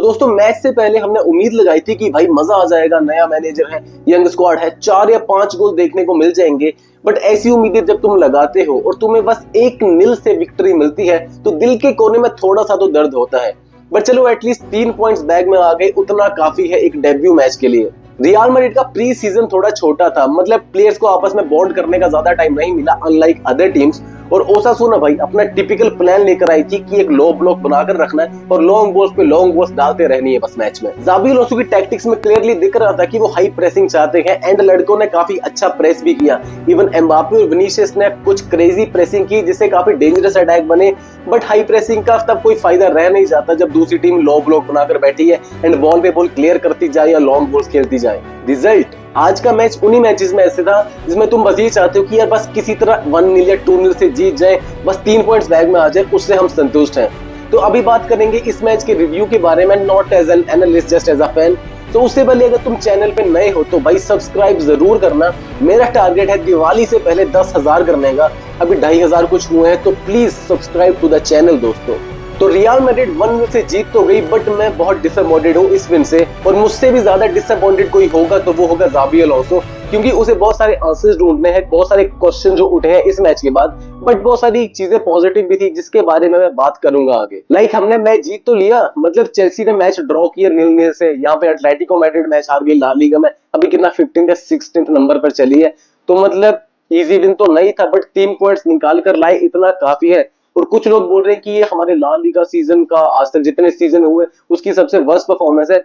दोस्तों मैच से पहले हमने उम्मीद लगाई थी कि भाई मजा आ जाएगा, नया मैनेजर है, यंग स्क्वाड है, 4 या 5 गोल देखने को मिल जाएंगे। बट ऐसी उम्मीदें जब तुम लगाते हो और तुम्हें बस 1-0 से विक्ट्री मिलती है तो दिल के कोने में थोड़ा सा तो दर्द होता है। बट चलो एटलीस्ट 3 पॉइंट्स बैग में आ गए, उतना काफी है एक डेब्यू मैच के लिए। रियल मैड्रिड का प्री सीजन थोड़ा छोटा था, मतलब प्लेयर्स को आपस में बॉन्ड करने का ज्यादा टाइम नहीं मिला अनलाइक अदर टीम्स। और ओसासुना भाई अपना टिपिकल प्लान लेकर आई थी कि एक लो ब्लॉक बनाकर रखना है और लॉन्ग बॉल्स पे लॉन्ग बॉल्स डालते रहनी है बस मैच में। जाबी अलोंसो की टैक्टिक्स में क्लियरली दिख रहा था कि वो हाई प्रेसिंग चाहते हैं एंड लड़कों ने काफी अच्छा प्रेस भी किया। इवन एम्बापे और विनीसियस ने कुछ क्रेजी प्रेसिंग की जिससे काफी डेंजरस अटैक बने। बट हाई प्रेसिंग का तब कोई फायदा रह नहीं जाता जब दूसरी टीम लो ब्लॉक बनाकर बैठी है एंड बॉल पे बॉल क्लियर करती जाए या लॉन्ग बॉल्स खेलती जाए। रिजल्ट आज का मैच उन्हीं मैचेस में ऐसे था जिसमें तुम बस ये चाहते हो कि यार बस किसी तरह 1-0 या 2-0 से जीत जाए, बस 3 पॉइंट्स बैग में आ जाए, उससे हम संतुष्ट हैं। तो अभी बात करेंगे इस मैच के रिव्यू के बारे में, not as an analyst just as a fan. तो उससे पहले अगर तुम चैनल पे नए हो तो भाई सब्सक्राइब जरूर करना। मेरा टारगेट है दिवाली से पहले 10,000 करने का, अभी 2,500 कुछ हुए हैं, तो please subscribe to the channel दोस्तों। तो रियल मैड्रिड 1-0 से जीत तो गई बट मैं बहुत डिसअपॉइंटेड हूँ इस विन से। और मुझसे भी ज्यादा डिसअपॉइंटेड कोई होगा तो वो होगा जाबी अलोंसो, क्योंकि उसे बहुत सारे आंसर्स ढूंढने हैं, बहुत सारे क्वेश्चन जो उठे हैं इस मैच के बाद। बट बहुत सारी चीजें पॉजिटिव भी थी जिसके बारे में मैं बात करूंगा आगे। हमने मैच जीत तो लिया, मतलब चेल्सी ने मैच ड्रॉ किया 0-0 से, यहाँ पे एटलेटिको मैड्रिड मैच हार गई ला लीगा में, अभी कितना 15th या 16th नंबर पर चली है। तो मतलब इजी विन तो नहीं था बट 3 पॉइंट्स निकाल कर लाए, इतना काफी है। और कुछ लोग बोल रहे हैं कि ये हमारे ला लीगा सीजन का आज तक जितने सीजन हुए उसकी सबसे वर्स्ट परफॉर्मेंस है।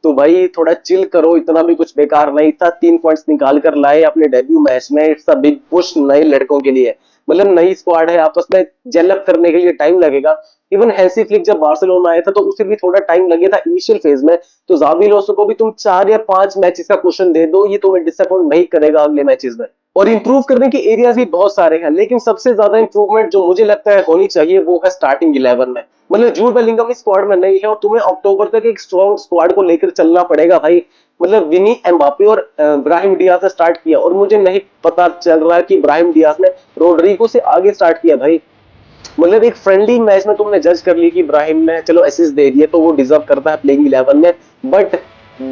तो भाई थोड़ा चिल करो, इतना भी कुछ बेकार नहीं था, 3 पॉइंट्स निकाल कर लाए अपने डेब्यू मैच में। इट्स अ बिग पुश नए लड़कों के लिए, मतलब नई स्क्वाड है, आपस में जेलअप करने के लिए टाइम लगेगा। इवन हैंसी फ्लिक जब बार्सिलोना आया था तो उसे भी थोड़ा टाइम लगे था इनिशियल फेज में। तो जाबी अलोंसो को भी तुम 4 या 5 मैचेस का क्वेश्चन दे दो, ये तुम्हें डिसअपॉइंट नहीं करेगा अगले मैचेस में। और इंप्रूव करने के एरियाज भी बहुत सारे हैं, लेकिन सबसे ज्यादा इंप्रूवमेंट जो मुझे लगता है होनी चाहिए वो है स्टार्टिंग 11 में। मतलब जूड बेलिंगम इस स्क्वाड में नहीं है और तुम्हें अक्टूबर तक एक स्ट्रॉन्ग स्क्वाड को लेकर चलना पड़ेगा भाई। मतलब विनी, एम्बापे और ब्राहिम डियाज ने स्टार्ट किया और मुझे नहीं पता चल रहा है कि ब्राहिम डियाज ने रोड्रिगो से आगे स्टार्ट किया भाई। मतलब एक फ्रेंडली मैच में तुमने जज कर ली कि ब्राहिम ने चलो असिस्ट दे दिए तो वो डिजर्व करता है प्लेइंग 11 में। बट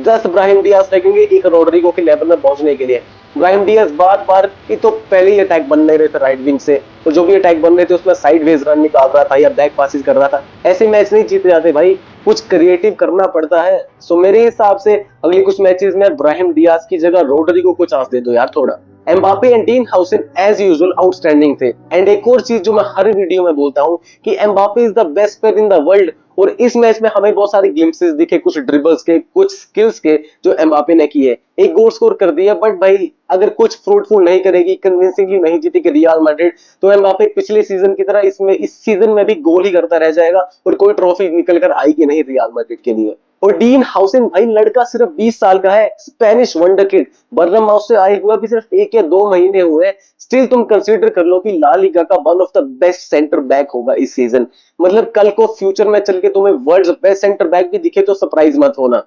10 ब्राहिम डियाज लगेंगे एक रोड्रिगो के लेवल में पहुंचने के लिए। ब्राहिम डियाज बार बार की तो पहले ही अटैक बन नहीं रहे थे राइट विंग से, तो जो भी अटैक बन रहे थे उसमें साइड वेज रन निकाल रहा था या बैक पासिस कर रहा था। ऐसे मैच नहीं जीते जाते भाई, कुछ क्रिएटिव करना पड़ता है। सो मेरे हिसाब से अगले कुछ मैचेस में ब्राहिम डियाज की जगह रोड्रिगो को चांस दे दो यार थोड़ा। Mbappe and Dean Huijsen as usual outstanding थे। एंड एक और चीज जो मैं हर वीडियो में बोलता हूँ कि Mbappe is the best player in the world. और इस मैच में हमें बहुत सारे ग्लिम्पसेस दिखे, कुछ ड्रिबल्स के, कुछ स्किल्स के जो एम्बापे ने किए। एक गोल स्कोर कर दिया बट भाई अगर कुछ फ्रूटफुल नहीं करेगी, कन्विंसिंगली नहीं जीतेगी रियल मैड्रिड, तो एम्बापे पिछले सीजन की तरह इसमें इस सीजन में भी गोल ही करता रह जाएगा और कोई ट्रॉफी निकल कर आएगी नहीं रियल मैड्रिड के लिए। और डीन हाउसन भाई लड़का सिर्फ 20 साल का है, स्पेनिश वंडर किड, बर्नमाउथ से आए हुए भी सिर्फ 1 या 2 महीने हुए। स्टिल तुम कंसीडर कर लो कि ला लीगा का one of the best centre back होगा इस सीजन। मतलब कल को फ्यूचर में चल के तुम्हें वर्ल्ड बेस्ट सेंटर बैक भी दिखे तो सरप्राइज मत होना।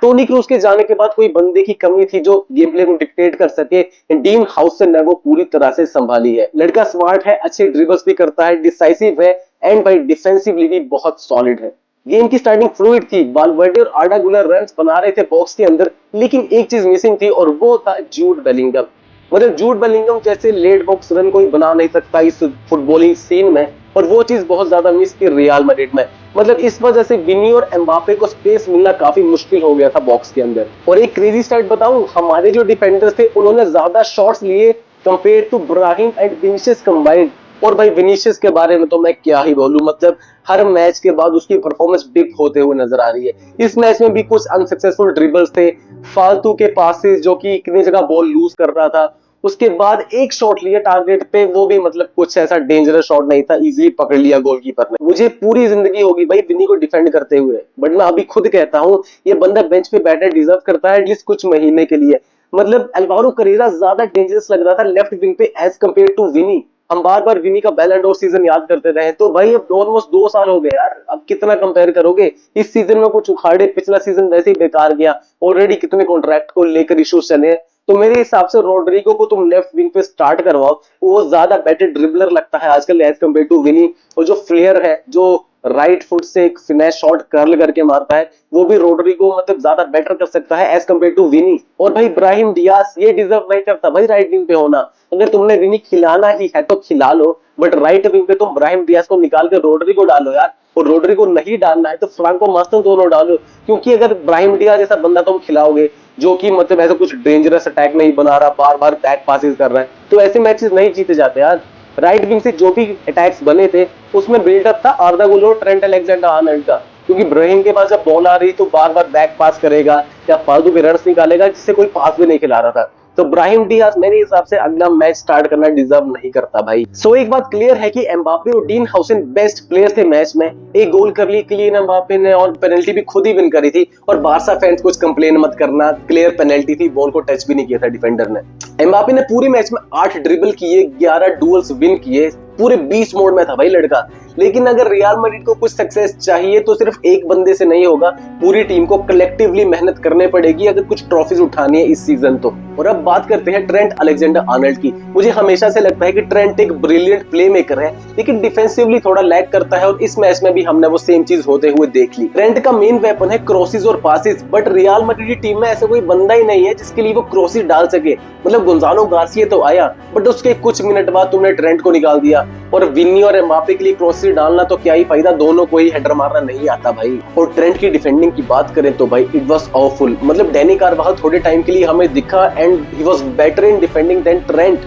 टोनी क्रूज के जाने के बाद कोई बंदे की कमी थी जो गेम प्ले को डिक्टेट कर सके, डीन हाउसन ने वो पूरी तरह से संभाली है। लड़का स्मार्ट है, अच्छे ड्रिबल्स भी करता है, डिसाइसिव है एंड भाई डिफेंसिवली भी बहुत सॉलिड है। गेम की स्टार्टिंग फ्लूइड थी, बालवर्डे और आर्डा गुलर रन्स बना रहे थे बॉक्स के अंदर, लेकिन एक चीज मिसिंग थी और वो था जूड बेलिंगम। मतलब जूड बेलिंगम जैसे लेट बॉक्स रन कोई बना नहीं सकता इस फुटबॉलिंग सीन में, और वो चीज बहुत ज्यादा मिस की रियल मैड्रिड में। मतलब इस वजह से विनी और एम्बापे को स्पेस मिलना काफी मुश्किल हो गया था बॉक्स के अंदर। और एक क्रेजी स्टार्ट बताऊं, हमारे जो डिफेंडर्स थे उन्होंने ज्यादा शॉट्स लिए compare to Brahim and Vinicius combined. और भाई विनीसियस के बारे में तो मैं क्या ही बोलूं, मतलब हर मैच के बाद उसकी परफॉर्मेंस डिप होते हुए नजर आ रही है। इस मैच में भी कुछ अनसक्सेसफुल ड्रिबल्स थे, फालतू के पासेस जो कि इतनी जगह बॉल लूज कर रहा था। उसके बाद एक शॉट लिया टारगेट पे, वो भी मतलब कुछ ऐसा डेंजरस शॉट नहीं था, इजीली पकड़ लिया गोलकीपर ने। मुझे पूरी जिंदगी होगी भाई विनी को डिफेंड करते हुए, बट मैं अभी खुद कहता हूँ ये बंदा बेंच पे बैठे डिजर्व करता है एटलीस्ट कुछ महीने के लिए। मतलब अल्वारो करेरा ज्यादा डेंजरस लग रहा था लेफ्ट विंग पे एज कम्पेयर टू विनी। हम बार बार विनी का बैलन डोर सीजन याद करते रहे, तो भाई अब ऑलमोस्ट 2 साल हो गए यार, अब कितना कंपेयर करोगे। इस सीजन में कुछ उखाड़े, पिछला सीजन वैसे ही बेकार गया, ऑलरेडी कितने कॉन्ट्रैक्ट को लेकर इश्यूज चले। तो मेरे हिसाब से रोड्रिगो को तुम लेफ्ट विंग पे स्टार्ट करवाओ, वो ज्यादा बेटर ड्रिबलर लगता है आजकल एज कम्पेयर टू विनी। और जो फ्लेयर है, जो राइट फुट से एक फिनेश शॉट कर्ल करके मारता है, वो भी रोड्रिगो मतलब ज्यादा बेटर कर सकता है एज कम्पेयर टू विनी। और भाई ब्राहिम डियास ये डिजर्व नहीं करता भाई राइट विंग पे होना। अगर तुमने विनी खिलाना ही है तो खिला लो, बट राइट विंग पे तुम ब्राहिम डियास को निकाल कर रोड्रिगो डालो यार। और रोड्रिगो नहीं डालना है तो फ्रांको मास्टन दोनों डालो, क्योंकि अगर ब्राहिम डियास जैसा बंदा तुम खिलाओगे जो कि मतलब ऐसा कुछ डेंजरस अटैक नहीं बना रहा, बार बार बैक पासेस कर रहा है, तो ऐसे मैचेस नहीं जीते जाते यार। राइट विंग से जो भी अटैक्स बने थे उसमें बिल्डअप था आर्दा गुलो और ट्रेंट अलेक्जेंडर आर्नल्ड का, क्योंकि ब्राहिम के पास जब बॉल आ रही तो बार बार बैक पास करेगा या फालतू के रन निकालेगा जिससे कोई पास भी नहीं खिला रहा था। तो ब्राहिम डियास मेरे हिसाब से अगला मैच स्टार्ट करना डिजर्व नहीं करता भाई। सो एक बात क्लियर है कि एम्बापे और डीन हाउसन बेस्ट प्लेयर थे मैच में। एक गोल कर ली क्लीन एम्बापे ने और पेनल्टी भी खुद ही विन करी थी। और बारसा फैंस कुछ कंप्लेन मत करना, क्लियर पेनल्टी थी, बॉल को टच भी नहीं किया था डिफेंडर ने। एम्बापे ने पूरे मैच में 8 ड्रिबल किए, 11 डुअल्स विन किए, पूरे 20 मोड में था भाई लड़का। लेकिन अगर रियल मैड्रिड को कुछ सक्सेस चाहिए तो सिर्फ एक बंदे से नहीं होगा, पूरी टीम को कलेक्टिवली मेहनत करनी पड़ेगी अगर कुछ ट्रॉफीज उठानी है इस सीजन तो। और अब बात करते हैं ट्रेंट अलेक्जेंडर आर्नल्ड की। मुझे हमेशा से लगता है कि ट्रेंट एक ब्रिलियंट प्ले मेकर है, लेकिन डिफेंसिवली थोड़ा लैग करता है और इस मैच में भी हमने वो सेम चीज होते हुए देख ली। ट्रेंट का मेन वेपन है क्रॉसेस और पासेस, बट रियल मैड्रिड की टीम में ऐसा कोई बंदा ही नहीं है जिसके लिए वो क्रॉसेस डाल सके। मतलब गोंजालो गार्सिया तो आया, बट उसके कुछ मिनट बाद तुमने ट्रेंट को निकाल दिया। और विनी और एम्बापे के लिए क्रॉसेस डालना तो क्या ही फायदा, दोनों को ही हेडर मारना नहीं आता भाई। और ट्रेंट की डिफेंडिंग की बात करें तो भाई इट वाज ऑफुल। मतलब डैनी कार्वाहल थोड़े टाइम के लिए हमें दिखा and he was better in defending than Trent,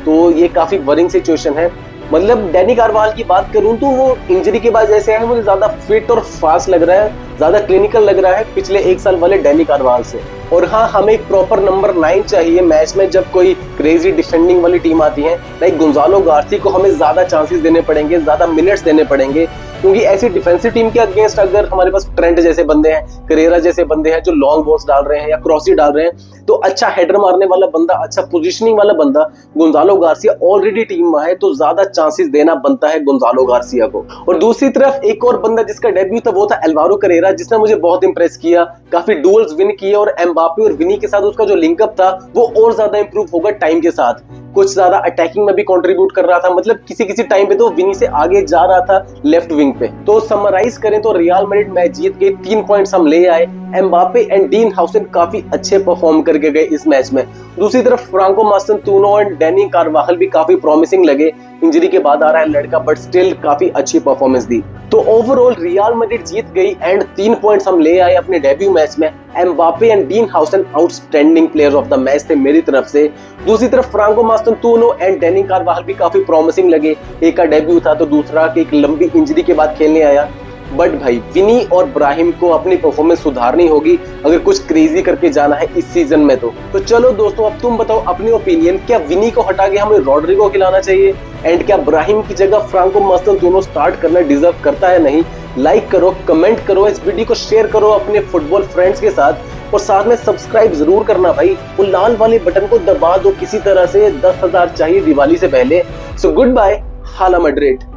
तो ये काफी वरिंग सिचुएशन है। मतलब डैनी कार्वाहल की बात करूं तो वो इंजरी के बाद जैसे है मुझे ज्यादा फिट और फास्ट लग रहा है, ज्यादा क्लिनिकल लग रहा है पिछले एक साल वाले डैनी कार्वाहल से। और हाँ, हमें एक प्रॉपर नंबर 9 चाहिए मैच में जब कोई क्रेजी डिफेंडिंग वाली टीम आती है। लाइक गोंजालो गार्सिया को हमें ज्यादा चांसेस देने पड़ेंगे, ज्यादा मिनट्स देने पड़ेंगे, क्योंकि ऐसी डिफेंसिव टीम के अगेंस्ट अगर हमारे पास ट्रेंट जैसे बंदे हैं, करेरा जैसे बंदे हैं जो लॉन्ग बॉल्स डाल रहे हैं या क्रॉसी डाल रहे हैं, तो अच्छा हेडर मारने वाला बंदा, अच्छा पोजीशनिंग वाला बंदा गोंजालो गार्सिया ऑलरेडी टीम में है, तो ज्यादा चांसेस देना बनता है गोंजालो गार्सिया को। और दूसरी तरफ एक और बंदा जिसका डेब्यू था वो था एल्वारो करेरा, जिसने मुझे बहुत इंप्रेस किया, काफी डुअल्स विन किए और एम्बापे और विनी के साथ उसका जो लिंकअप था वो और ज्यादा इंप्रूव होगा टाइम के साथ। कुछ ज्यादा अटैकिंग में भी कंट्रीब्यूट कर रहा था, मतलब किसी किसी टाइम पे तो विनी से आगे जा रहा था लेफ्ट विंग पे। तो समराइज करें तो रियल मैड्रिड मैच जीत के 3 पॉइंट्स हम ले आए। एम्बापे एंड डीन हाउसन काफी अच्छे परफॉर्म करके गए इस मैच में। दूसरी तरफ फ्रांको मास्टेरानो एंड डैनी कार्वाहल भी काफी प्रॉमिसिंग लगे, इंजरी के बाद आ रहा है लड़का, बट स्टिल काफी अच्छी परफॉर्मेंस दी। तो ओवरऑल रियल मैड्रिड जीत गई एंड 3 पॉइंट्स हम ले आए अपने डेब्यू मैच में। Mbappe and Dean हाउसन outstanding player of the match थे मेरी तरफ से। दूसरी तरफ फ्रांको मास्टेरानो एंड डैनी कार्वाहल भी काफी प्रॉमिसिंग लगे, एक का डेब्यू था तो दूसरा की एक लंबी इंजरी के बाद खेलने आया। बट भाई विनी और ब्राहिम को अपनी परफॉर्मेंस सुधारनी होगी अगर कुछ क्रेजी करके जाना है इस सीजन में तो चलो दोस्तों, अब तुम बताओ अपनी ओपिनियन, क्या विनी को हटा के हमें रोड्रिगो खिलाना चाहिए एंड क्या ब्राहिम की जगह फ्रांको मास्टेरानो स्टार्ट करना डिजर्व करता है नहीं? लाइक करो, कमेंट करो, इस वीडियो को शेयर करो अपने फुटबॉल फ्रेंड्स के साथ और साथ में सब्सक्राइब जरूर करना भाई। वो लाल वाले बटन को दबा दो किसी तरह से, 10,000 चाहिए दिवाली से पहले। सो गुड बाय, हाला मैड्रिड।